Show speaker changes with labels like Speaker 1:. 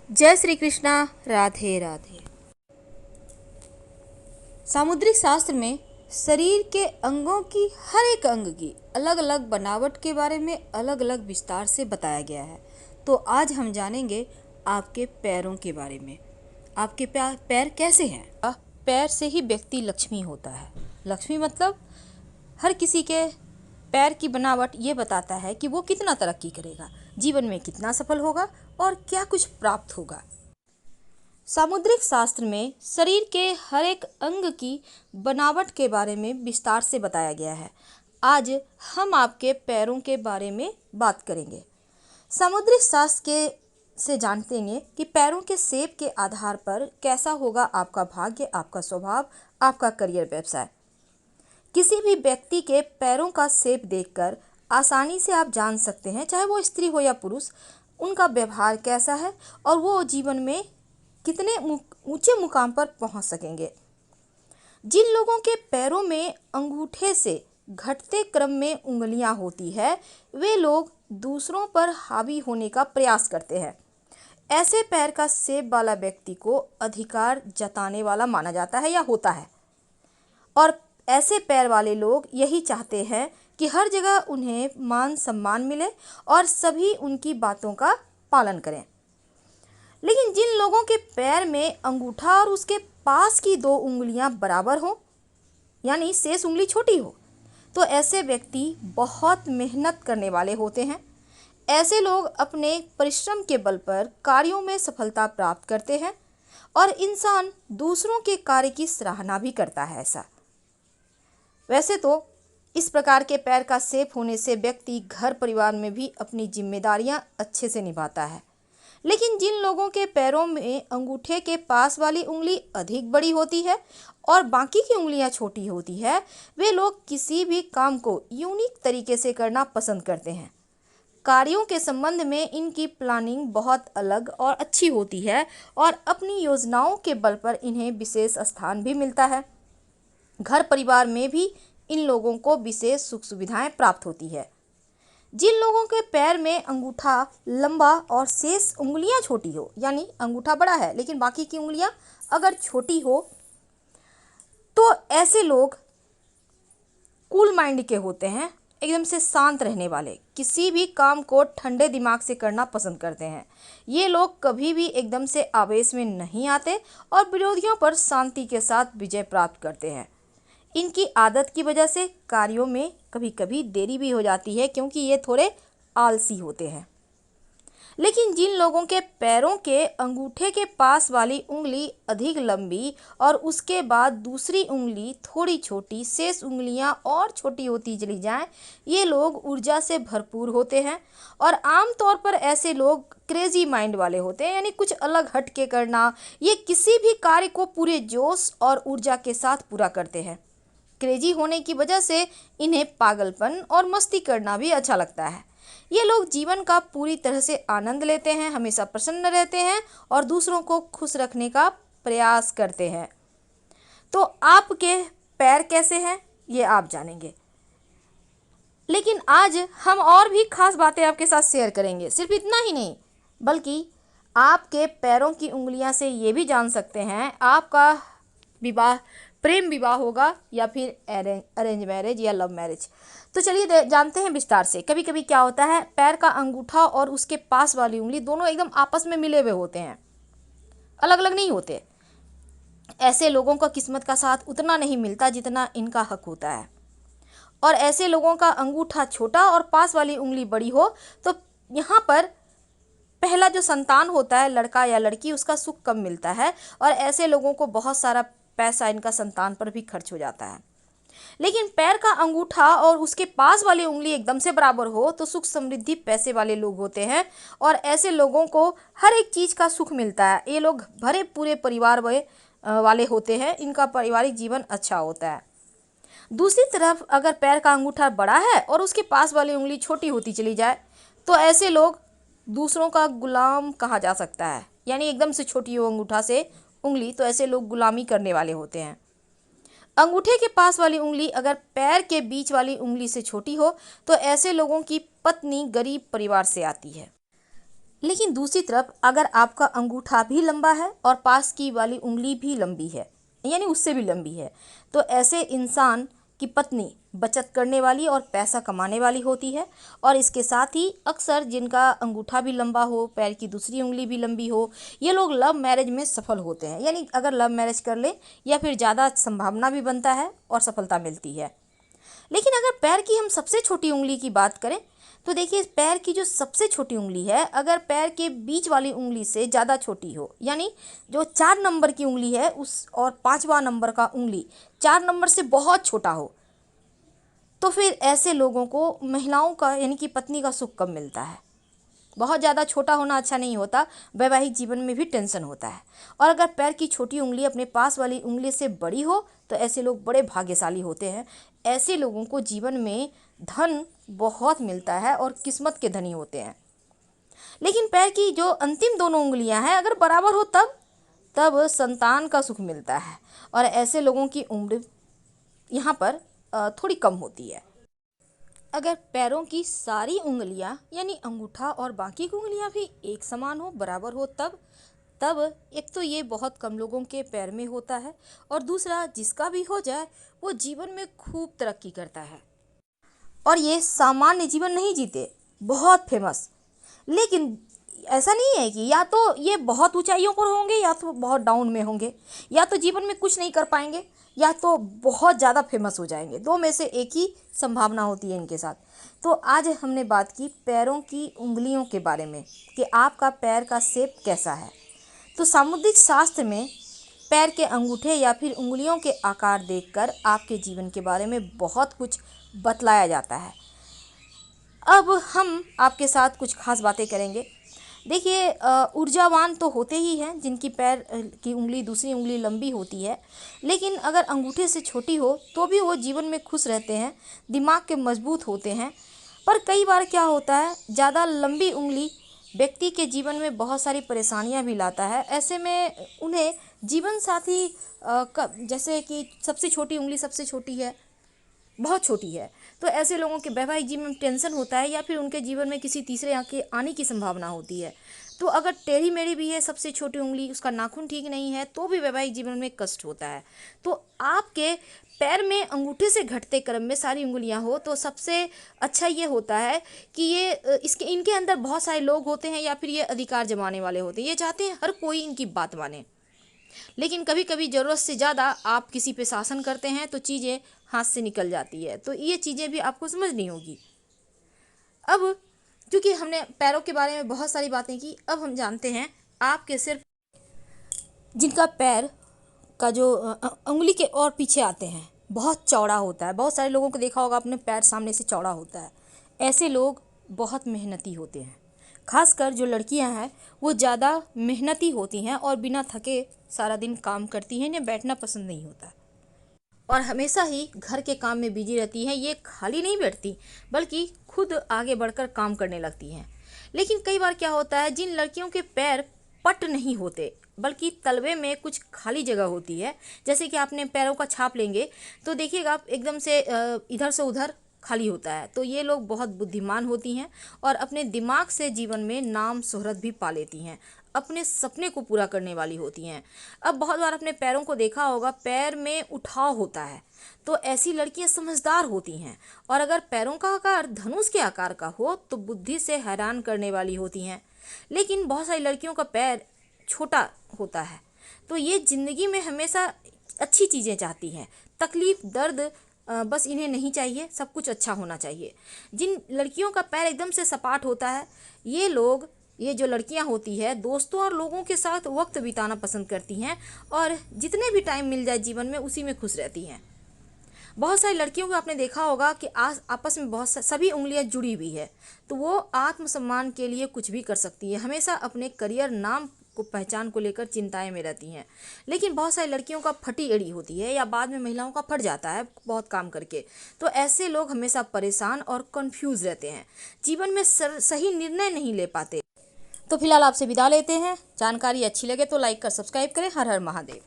Speaker 1: जय श्री कृष्णा। राधे राधे। सामुद्रिक शास्त्र में शरीर के अंगों की हर एक अंग की अलग अलग बनावट के बारे में अलग अलग विस्तार से बताया गया है। तो आज हम जानेंगे आपके पैरों के बारे में। आपके पैर कैसे हैं? पैर से ही व्यक्ति लक्ष्मी होता है। लक्ष्मी मतलब हर किसी के पैर की बनावट ये बताता है कि वो कितना तरक्की करेगा, जीवन में कितना सफल होगा और क्या कुछ प्राप्त होगा। सामुद्रिक शास्त्र में शरीर के हर एक अंग की बनावट के बारे में विस्तार से बताया गया है। आज हम आपके पैरों के बारे में बात करेंगे। सामुद्रिक शास्त्र के से जानते हैं कि पैरों के शेप के आधार पर कैसा होगा आपका भाग्य, आपका स्वभाव, आपका करियर, व्यवसाय। किसी भी व्यक्ति के पैरों का शेप देखकर आसानी से आप जान सकते हैं, चाहे वो स्त्री हो या पुरुष, उनका व्यवहार कैसा है और वो जीवन में कितने ऊंचे मुकाम पर पहुंच सकेंगे। जिन लोगों के पैरों में अंगूठे से घटते क्रम में उंगलियां होती है, वे लोग दूसरों पर हावी होने का प्रयास करते हैं। ऐसे पैर का शेप वाला व्यक्ति को अधिकार जताने वाला माना जाता है या होता है, और ऐसे पैर वाले लोग यही चाहते हैं कि हर जगह उन्हें मान सम्मान मिले और सभी उनकी बातों का पालन करें। लेकिन जिन लोगों के पैर में अंगूठा और उसके पास की दो उंगलियां बराबर हो, यानी शेष उंगली छोटी हो, तो ऐसे व्यक्ति बहुत मेहनत करने वाले होते हैं। ऐसे लोग अपने परिश्रम के बल पर कार्यों में सफलता प्राप्त करते हैं और इंसान दूसरों के कार्य की सराहना भी करता है। ऐसा वैसे तो इस प्रकार के पैर का शेप होने से व्यक्ति घर परिवार में भी अपनी जिम्मेदारियां अच्छे से निभाता है। लेकिन जिन लोगों के पैरों में अंगूठे के पास वाली उंगली अधिक बड़ी होती है और बाकी की उंगलियां छोटी होती है, वे लोग किसी भी काम को यूनिक तरीके से करना पसंद करते हैं। कार्यों के संबंध में इनकी प्लानिंग बहुत अलग और अच्छी होती है और अपनी योजनाओं के बल पर इन्हें विशेष स्थान भी मिलता है। घर परिवार में भी इन लोगों को विशेष सुख सुविधाएं प्राप्त होती है। जिन लोगों के पैर में अंगूठा लंबा और शेष उंगलियां छोटी हो, यानी अंगूठा बड़ा है लेकिन बाकी की उंगलियां अगर छोटी हो, तो ऐसे लोग कूल माइंड के होते हैं, एकदम से शांत रहने वाले, किसी भी काम को ठंडे दिमाग से करना पसंद करते हैं। ये लोग कभी भी एकदम से आवेश में नहीं आते और विरोधियों पर शांति के साथ विजय प्राप्त करते हैं। इनकी आदत की वजह से कार्यों में कभी कभी देरी भी हो जाती है, क्योंकि ये थोड़े आलसी होते हैं। लेकिन जिन लोगों के पैरों के अंगूठे के पास वाली उंगली अधिक लंबी और उसके बाद दूसरी उंगली थोड़ी छोटी, शेष उंगलियां और छोटी होती चली जाएं, ये लोग ऊर्जा से भरपूर होते हैं और आमतौर पर ऐसे लोग क्रेजी माइंड वाले होते हैं, यानी कुछ अलग हट के करना। ये किसी भी कार्य को पूरे जोश और ऊर्जा के साथ पूरा करते हैं। क्रेजी होने की वजह से इन्हें पागलपन और मस्ती करना भी अच्छा लगता है। ये लोग जीवन का पूरी तरह से आनंद लेते हैं, हमेशा प्रसन्न रहते हैं और दूसरों को खुश रखने का प्रयास करते हैं। तो आपके पैर कैसे हैं ये आप जानेंगे, लेकिन आज हम और भी खास बातें आपके साथ शेयर करेंगे। सिर्फ इतना ही नहीं, बल्कि आपके पैरों की उंगलियां से ये भी जान सकते हैं आपका विवाह प्रेम विवाह होगा या फिर अरेंज मैरिज या लव मैरिज। तो चलिए जानते हैं विस्तार से। कभी कभी क्या होता है, पैर का अंगूठा और उसके पास वाली उंगली दोनों एकदम आपस में मिले हुए होते हैं, अलग अलग नहीं होते। ऐसे लोगों का किस्मत का साथ उतना नहीं मिलता जितना इनका हक होता है। और ऐसे लोगों का अंगूठा छोटा और पास वाली उंगली बड़ी हो, तो यहाँ पर पहला जो संतान होता है, लड़का या लड़की, उसका सुख कम मिलता है और ऐसे लोगों को बहुत सारा पैसा इनका संतान पर भी खर्च हो जाता है। लेकिन पैर का अंगूठा और उसके पास वाली उंगली एकदम से बराबर हो तो सुख समृद्धि पैसे वाले लोग होते हैं और ऐसे लोगों को हर एक चीज़ का सुख मिलता है। ये लोग भरे पूरे परिवार वाले होते हैं, इनका पारिवारिक जीवन अच्छा होता है। दूसरी तरफ अगर पैर का अंगूठा बड़ा है और उसके पास वाली उंगली छोटी होती चली जाए, तो ऐसे लोग दूसरों का गुलाम कहा जा सकता है। यानी एकदम से छोटी हो अंगूठा से उंगली, तो ऐसे लोग गुलामी करने वाले होते हैं। अंगूठे के पास वाली उंगली अगर पैर के बीच वाली उंगली से छोटी हो, तो ऐसे लोगों की पत्नी गरीब परिवार से आती है। लेकिन दूसरी तरफ अगर आपका अंगूठा भी लंबा है और पास की वाली उंगली भी लंबी है, यानी उससे भी लंबी है, तो ऐसे इंसान की पत्नी बचत करने वाली और पैसा कमाने वाली होती है। और इसके साथ ही अक्सर जिनका अंगूठा भी लंबा हो, पैर की दूसरी उंगली भी लंबी हो, ये लोग लव मैरिज में सफल होते हैं। यानी अगर लव मैरिज कर ले या फिर ज़्यादा संभावना भी बनता है और सफलता मिलती है। लेकिन अगर पैर की हम सबसे छोटी उंगली की बात करें तो देखिए, पैर की जो सबसे छोटी उंगली है, अगर पैर के बीच वाली उंगली से ज़्यादा छोटी हो, यानी जो 4 नंबर की उंगली है उस और 5वां नंबर का उंगली 4 नंबर से बहुत छोटा हो, तो फिर ऐसे लोगों को महिलाओं का यानी कि पत्नी का सुख कम मिलता है। बहुत ज़्यादा छोटा होना अच्छा नहीं होता, वैवाहिक जीवन में भी टेंशन होता है। और अगर पैर की छोटी उंगली अपने पास वाली उंगली से बड़ी हो तो ऐसे लोग बड़े भाग्यशाली होते हैं। ऐसे लोगों को जीवन में धन बहुत मिलता है और किस्मत के धनी होते हैं। लेकिन पैर की जो अंतिम दोनों उंगलियां हैं अगर बराबर हो तब संतान का सुख मिलता है। और ऐसे लोगों की उम्र यहाँ पर थोड़ी कम होती है। अगर पैरों की सारी उंगलियां यानी अंगूठा और बाकी की उंगलियां भी एक समान हो, बराबर हो, तब एक तो ये बहुत कम लोगों के पैर में होता है, और दूसरा जिसका भी हो जाए वो जीवन में खूब तरक्की करता है और ये सामान्य जीवन नहीं जीते, बहुत फेमस। लेकिन ऐसा नहीं है कि या तो ये बहुत ऊंचाइयों पर होंगे या तो बहुत डाउन में होंगे, या तो जीवन में कुछ नहीं कर पाएंगे या तो बहुत ज़्यादा फेमस हो जाएंगे। दो में से एक ही संभावना होती है इनके साथ। तो आज हमने बात की पैरों की उंगलियों के बारे में कि आपका पैर का शेप कैसा है। तो सामुद्रिक शास्त्र में पैर के अंगूठे या फिर उंगलियों के आकार देखकर आपके जीवन के बारे में बहुत कुछ बतलाया जाता है। अब हम आपके साथ कुछ खास बातें करेंगे। देखिए, ऊर्जावान तो होते ही हैं जिनकी पैर की उंगली दूसरी उंगली लंबी होती है, लेकिन अगर अंगूठे से छोटी हो तो भी वो जीवन में खुश रहते हैं, दिमाग के मजबूत होते हैं। पर कई बार क्या होता है, ज़्यादा लंबी उंगली व्यक्ति के जीवन में बहुत सारी परेशानियां भी लाता है। ऐसे में उन्हें जीवन साथी जैसे कि सबसे छोटी उंगली सबसे छोटी है, बहुत छोटी है, तो ऐसे लोगों के वैवाहिक जीवन में टेंशन होता है या फिर उनके जीवन में किसी तीसरे आके आने की संभावना होती है। तो अगर टेढ़ी मेढ़ी भी है सबसे छोटी उंगली, उसका नाखून ठीक नहीं है, तो भी वैवाहिक जीवन में कष्ट होता है। तो आपके पैर में अंगूठे से घटते क्रम में सारी उंगलियां हो तो सबसे अच्छा ये होता है कि ये इनके अंदर बहुत सारे लोग होते हैं या फिर ये अधिकार जमाने वाले होते हैं। ये चाहते हैं हर कोई इनकी बात माने, लेकिन कभी कभी ज़रूरत से ज़्यादा आप किसी पे शासन करते हैं तो चीज़ें हाथ से निकल जाती है। तो ये चीज़ें भी आपको समझनी होगी। अब क्योंकि हमने पैरों के बारे में बहुत सारी बातें की, अब हम जानते हैं आपके सिर्फ जिनका पैर का जो उंगली के और पीछे आते हैं बहुत चौड़ा होता है। बहुत सारे लोगों को देखा होगा अपने पैर सामने से चौड़ा होता है। ऐसे लोग बहुत मेहनती होते हैं। खासकर जो लड़कियां हैं वो ज़्यादा मेहनती होती हैं और बिना थके सारा दिन काम करती हैं, इन्हें बैठना पसंद नहीं होता और हमेशा ही घर के काम में बिजी रहती हैं। ये खाली नहीं बैठती बल्कि खुद आगे बढ़कर काम करने लगती हैं। लेकिन कई बार क्या होता है, जिन लड़कियों के पैर पट नहीं होते बल्कि तलवे में कुछ खाली जगह होती है, जैसे कि आपने पैरों का छाप लेंगे तो देखिएगा आप एकदम से इधर से उधर खाली होता है। तो ये लोग बहुत बुद्धिमान होती हैं और अपने दिमाग से जीवन में नाम शोहरत भी पा लेती हैं, अपने सपने को पूरा करने वाली होती हैं। अब बहुत बार अपने पैरों को देखा होगा, पैर में उठाव होता है, तो ऐसी लड़कियां समझदार होती हैं। और अगर पैरों का आकार धनुष के आकार का हो तो बुद्धि से हैरान करने वाली होती हैं। लेकिन बहुत सारी लड़कियों का पैर छोटा होता है तो ये ज़िंदगी में हमेशा अच्छी चीज़ें चाहती हैं, तकलीफ़ दर्द बस इन्हें नहीं चाहिए, सब कुछ अच्छा होना चाहिए। जिन लड़कियों का पैर एकदम से सपाट होता है, ये जो लड़कियां होती है दोस्तों और लोगों के साथ वक्त बिताना पसंद करती हैं और जितने भी टाइम मिल जाए जीवन में उसी में खुश रहती हैं। बहुत सारी लड़कियों को आपने देखा होगा कि आपस में सभी उंगलियां जुड़ी हुई है, तो वो आत्मसम्मान के लिए कुछ भी कर सकती है, हमेशा अपने करियर नाम को पहचान को लेकर चिंताएं में रहती हैं। लेकिन बहुत सारी लड़कियों का फटी एड़ी होती है या बाद में महिलाओं का फट जाता है बहुत काम करके। तो ऐसे लोग हमेशा परेशान और कंफ्यूज रहते हैं, जीवन में सही निर्णय नहीं ले पाते। तो फिलहाल आपसे विदा लेते हैं। जानकारी अच्छी लगे तो लाइक कर सब्सक्राइब करें। हर हर महादेव।